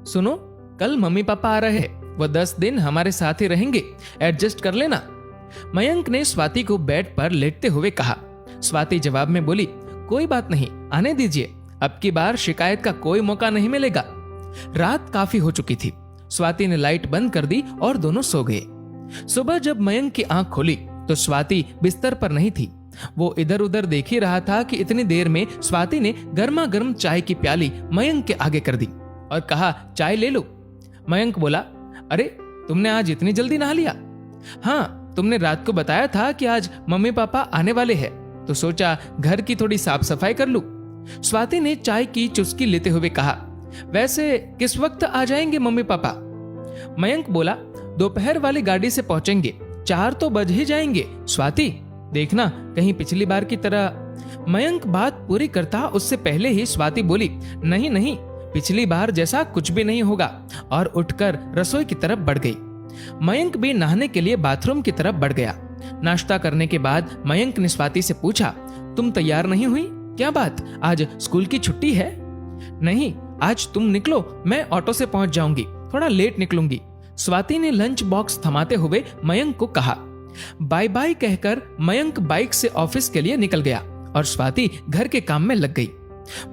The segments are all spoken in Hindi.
सुनो, कल मम्मी पापा आ रहे हैं, वो 10 दिन हमारे साथ ही रहेंगे, एडजस्ट कर लेना। मयंक ने स्वाति को बेड पर लेटते हुए कहा। स्वाति जवाब में बोली, कोई बात नहीं, आने दीजिए, अब की बार शिकायत का कोई मौका नहीं मिलेगा। रात काफी हो चुकी थी। स्वाति ने लाइट बंद कर दी और दोनों सो गए। सुबह जब मयंक की आंख खुली तो स्वाति बिस्तर पर नहीं थी। वो इधर उधर देख ही रहा था कि इतनी देर में स्वाति ने गर्मा गर्म चाय की प्याली मयंक के आगे कर दी और कहा, चाय ले लो। मयंक बोला, अरे तुमने आज इतनी जल्दी नहा लिया? हाँ, तुमने रात को बताया था कि आज मम्मी पापा आने वाले हैं, तो सोचा घर की थोड़ी साफ सफाई कर लूं। स्वाति ने चाय की चुस्की लेते हुए कहा, वैसे किस वक्त आ जाएंगे मम्मी पापा? मयंक बोला, दोपहर वाली गाड़ी से पहुंचेंगे, 4 तो बज ही जाएंगे। स्वाति, देखना कहीं पिछली बार की तरह। मयंक बात पूरी करता उससे पहले ही स्वाति बोली, नहीं नहीं, पिछली बार जैसा कुछ भी नहीं होगा, और उठकर रसोई की तरफ बढ़ गई। मयंक भी नहाने के लिए बाथरूम की तरफ बढ़ गया। नाश्ता करने के बाद मयंक ने स्वाति से पूछा, तुम तैयार नहीं हुई? क्या बात, आज स्कूल की छुट्टी है? नहीं, आज तुम निकलो, मैं ऑटो से पहुंच जाऊंगी, थोड़ा लेट निकलूंगी। स्वाति ने लंच बॉक्स थमाते हुए मयंक को कहा। बाय बाय कहकर मयंक बाइक से ऑफिस के लिए निकल गया और स्वाति घर के काम में लग गई।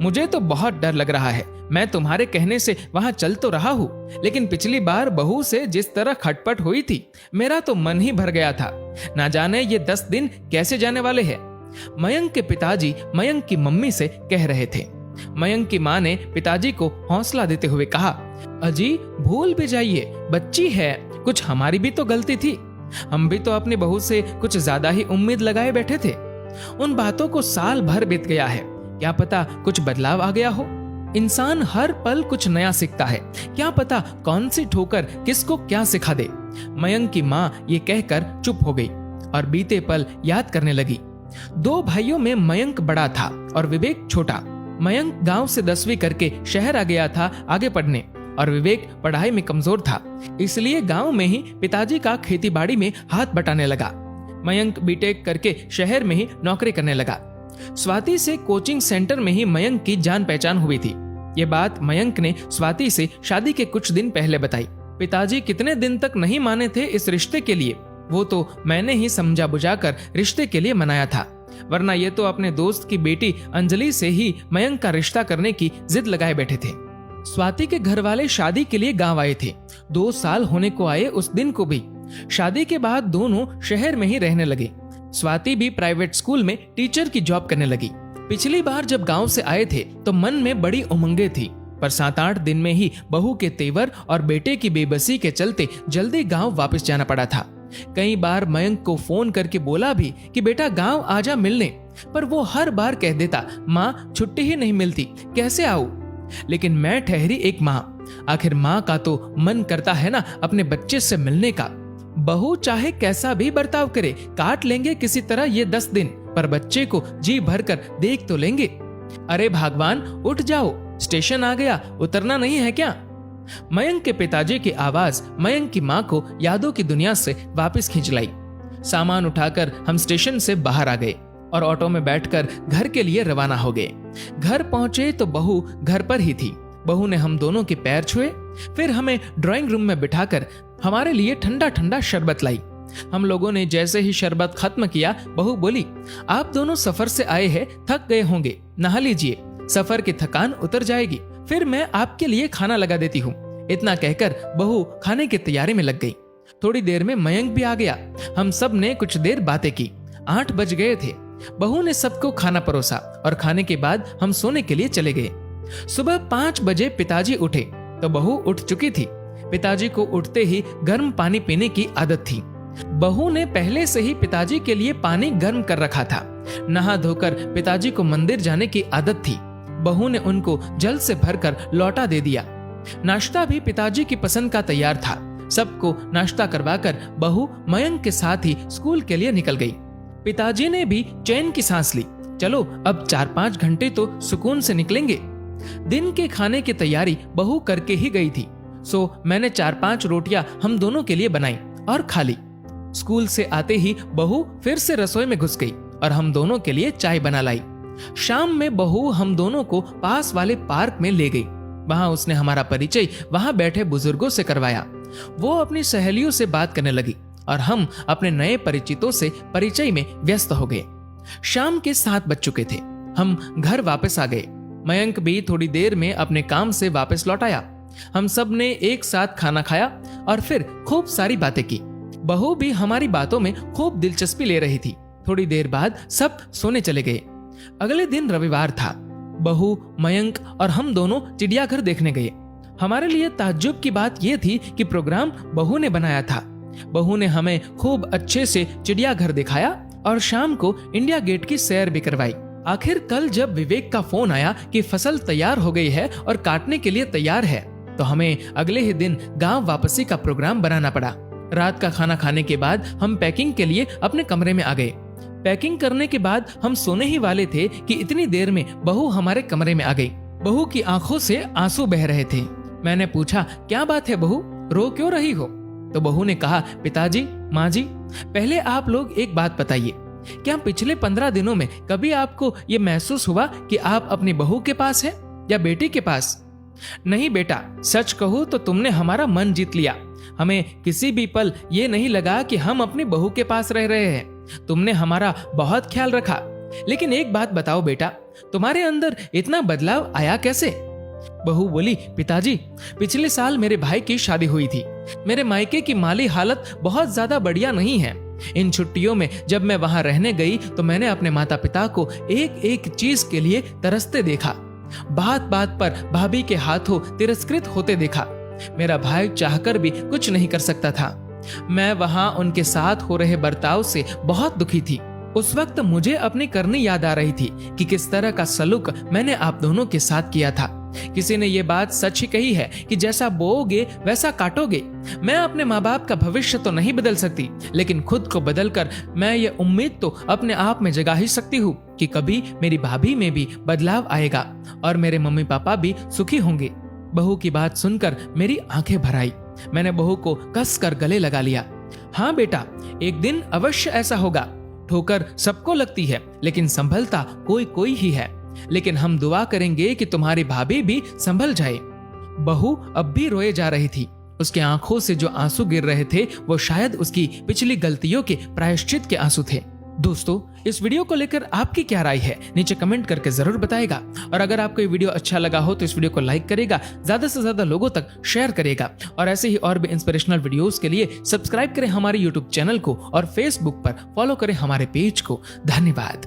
मुझे तो बहुत डर लग रहा है, मैं तुम्हारे कहने से वहां चल तो रहा हूं, लेकिन पिछली बार बहू से जिस तरह खटपट हुई थी, मेरा तो मन ही भर गया था। ना जाने ये 10 दिन कैसे जाने वाले हैं। मयंक के पिताजी मयंक की मम्मी से कह रहे थे। मयंक की मां ने पिताजी को हौसला देते हुए कहा, अजी भूल भी जाइए, बच्ची है, कुछ हमारी भी तो गलती थी, हम भी तो अपनी बहू से कुछ ज्यादा ही उम्मीद लगाए बैठे थे। उन बातों को साल भर बीत गया है, क्या पता कुछ बदलाव आ गया हो। इंसान हर पल कुछ नया सीखता है, क्या पता कौन सी ठोकर किसको क्या सिखा दे। मयंक की मां ये कहकर चुप हो गई और बीते पल याद करने लगी। 2 भाइयों में मयंक बड़ा था और विवेक छोटा। मयंक गांव से 10वीं करके शहर आ गया था आगे पढ़ने, और विवेक पढ़ाई में कमजोर था, इसलिए गांव में ही पिताजी का खेतीबाड़ी में हाथ बटाने लगा। मयंक बीटेक करके शहर में ही नौकरी करने लगा। स्वाति से कोचिंग सेंटर में ही मयंक की जान पहचान हुई थी। ये बात मयंक ने स्वाति से शादी के कुछ दिन पहले बताई। पिताजी कितने दिन तक नहीं माने थे इस रिश्ते के लिए, वो तो मैंने ही समझा बुझाकर रिश्ते के लिए मनाया था, वरना ये तो अपने दोस्त की बेटी अंजलि से ही मयंक का रिश्ता करने की जिद लगाए बैठे थे। स्वाति के घर वाले शादी के लिए गांव आए थे। 2 साल होने को आए उस दिन को भी। शादी के बाद दोनों शहर में ही रहने लगे। स्वाति भी प्राइवेट स्कूल में टीचर की जॉब करने लगी। पिछली बार जब गांव से आए थे तो मन में बड़ी उमंगे थी, पर 7-8 दिन में ही बहू के तेवर और बेटे की बेबसी के चलते जल्दी गांव वापस जाना पड़ा था। कई बार मयंक को फोन करके बोला भी कि बेटा गांव आजा मिलने, पर वो हर बार कह देता, माँ छुट्टी ही नहीं मिलती, कैसे आऊं। लेकिन मैं ठहरी एक माँ, आखिर माँ का तो मन करता है ना अपने बच्चे से मिलने का। बहू चाहे कैसा भी बर्ताव करे, काट लेंगे किसी तरह ये 10 दिन, पर बच्चे को जी भर कर देख तो लेंगे। अरे भगवान उठ जाओ, स्टेशन आ गया, उतरना नहीं है क्या? मयंक के पिताजी की आवाज मयंक की माँ को यादों की दुनिया से वापस खींच लाई। सामान उठाकर हम स्टेशन से बाहर आ गए और ऑटो में बैठकर घर के लिए रवाना हो गए। घर पहुंचे तो बहू घर पर ही थी। बहू ने हम दोनों के पैर छुए, फिर हमें ड्राइंग रूम में बिठाकर हमारे लिए ठंडा ठंडा शरबत लाई। हम लोगों ने जैसे ही शरबत खत्म किया, बहू बोली, आप दोनों सफर से आए हैं, थक गए होंगे, नहा लीजिए, सफर की थकान उतर जाएगी, फिर मैं आपके लिए खाना लगा देती हूँ। इतना कहकर बहू खाने की तैयारी में लग गई। थोड़ी देर में मयंक भी आ गया। हम सब ने कुछ देर बातें की। 8 बज गए थे। बहू ने सबको खाना परोसा और खाने के बाद हम सोने के लिए चले गए। सुबह 5 बजे पिताजी उठे तो बहू उठ चुकी थी। पिताजी को उठते ही गर्म पानी पीने की आदत थी। बहू ने पहले से ही पिताजी के लिए पानी गर्म कर रखा था। नहा धोकर पिताजी को मंदिर जाने की आदत थी। बहू ने उनको जल से भरकर लौटा दे दिया। नाश्ता भी पिताजी की पसंद का तैयार था। सबको नाश्ता करवाकर बहू मयंक के साथ ही स्कूल के लिए निकल गई। पिताजी ने भी चैन की सांस ली। चलो अब 4-5 घंटे तो सुकून से निकलेंगे। दिन के खाने की तैयारी बहू करके ही गई थी, सो मैंने 4-5 रोटियां हम दोनों के लिए बनाई और खा ली। स्कूल से आते ही बहू फिर से रसोई में घुस गई और हम दोनों के लिए चाय बना लाई। शाम में बहू हम दोनों को पास वाले पार्क में ले गई। वहां उसने हमारा परिचय वहां बैठे बुजुर्गों से करवाया। वो अपनी सहेलियों से बात करने लगी और हम अपने नए परिचितों से परिचय में व्यस्त हो गए। शाम के 7 बज चुके थे। हम घर वापस आ गए। मयंक भी थोड़ी देर में अपने काम से वापस लौट आया। हम सब ने एक साथ खाना खाया और फिर खूब सारी बातें की। बहू भी हमारी बातों में खूब दिलचस्पी ले रही थी। थोड़ी देर बाद सब सोने चले गए। अगले दिन रविवार था। बहू, मयंक और हम दोनों चिड़ियाघर देखने गए। हमारे लिए ताज्जुब की बात यह थी कि प्रोग्राम बहू ने बनाया था। बहू ने हमें खूब अच्छे से चिड़ियाघर दिखाया और शाम को इंडिया गेट की सैर भी करवाई। आखिर कल जब विवेक का फोन आया कि फसल तैयार हो गई है और काटने के लिए तैयार है, तो हमें अगले ही दिन गांव वापसी का प्रोग्राम बनाना पड़ा। रात का खाना खाने के बाद हम पैकिंग के लिए अपने कमरे में आ गए। पैकिंग करने के बाद हम सोने ही वाले थे कि इतनी देर में बहू हमारे कमरे में आ गई। बहू की आंखों से आंसू बह रहे थे। मैंने पूछा, क्या बात है बहू, रो क्यों रही हो? तो बहू ने कहा, पिताजी, माँ जी, पहले आप लोग एक बात बताइए, क्या पिछले 15 दिनों में कभी आपको ये महसूस हुआ कि आप अपनी बहू के पास है या बेटी के पास? नहीं बेटा, सच कहूँ तो तुमने हमारा मन जीत लिया। हमें किसी भी पल ये नहीं लगा कि हम अपनी बहू के पास रह रहे हैं। तुमने हमारा बहुत ख्याल रखा। लेकिन एक बात बताओ बेटा, तुम्हारे अंदर इतना बदलाव आया कैसे? बहू बोली, पिताजी, पिछले साल मेरे भाई की शादी हुई थी। मेरे मायके की माली हालत बहुत ज्यादा बढ़िया नहीं है। इन छुट्टियों में जब मैं वहां रहने गई तो मैंने अपने माता पिता को एक एक चीज के लिए तरसते देखा। बात बात पर भाभी के हाथों तिरस्कृत होते देखा। मेरा भाई चाहकर भी कुछ नहीं कर सकता था। मैं वहां उनके साथ हो रहे बर्ताव से बहुत दुखी थी। उस वक्त मुझे अपनी करनी याद आ रही थी कि किस तरह का सलूक मैंने आप दोनों के साथ किया था। किसी ने ये बात सच ही कही है कि जैसा बोओगे वैसा काटोगे। मैं अपने माँ बाप का भविष्य तो नहीं बदल सकती, लेकिन खुद को बदलकर मैं ये उम्मीद तो अपने आप में जगा ही सकती हूँ कि कभी मेरी भाभी में भी बदलाव आएगा और मेरे मम्मी पापा भी सुखी होंगे। बहू की बात सुनकर मेरी आंखें भर आई। मैंने बहू को कस कर गले लगा लिया। हाँ बेटा, एक दिन अवश्य ऐसा होगा। ठोकर सबको लगती है, लेकिन संभलता कोई कोई ही है। लेकिन हम दुआ करेंगे कि तुम्हारी भाभी भी संभल जाए। बहू अब भी रोए जा रही थी। उसके आंखों से जो आंसू गिर रहे थे वो शायद उसकी पिछली गलतियों के प्रायश्चित के आंसू थे। दोस्तों, इस वीडियो को लेकर आपकी क्या राय है, नीचे कमेंट करके जरूर बताएगा। और अगर आपको ये वीडियो अच्छा लगा हो तो इस वीडियो को लाइक करेगा, ज्यादा से ज्यादा लोगों तक शेयर करेगा और ऐसे ही और भी इंस्पिरेशनल वीडियोस के लिए सब्सक्राइब करें हमारे यूट्यूब चैनल को और फेसबुक पर फॉलो करें हमारे पेज को। धन्यवाद।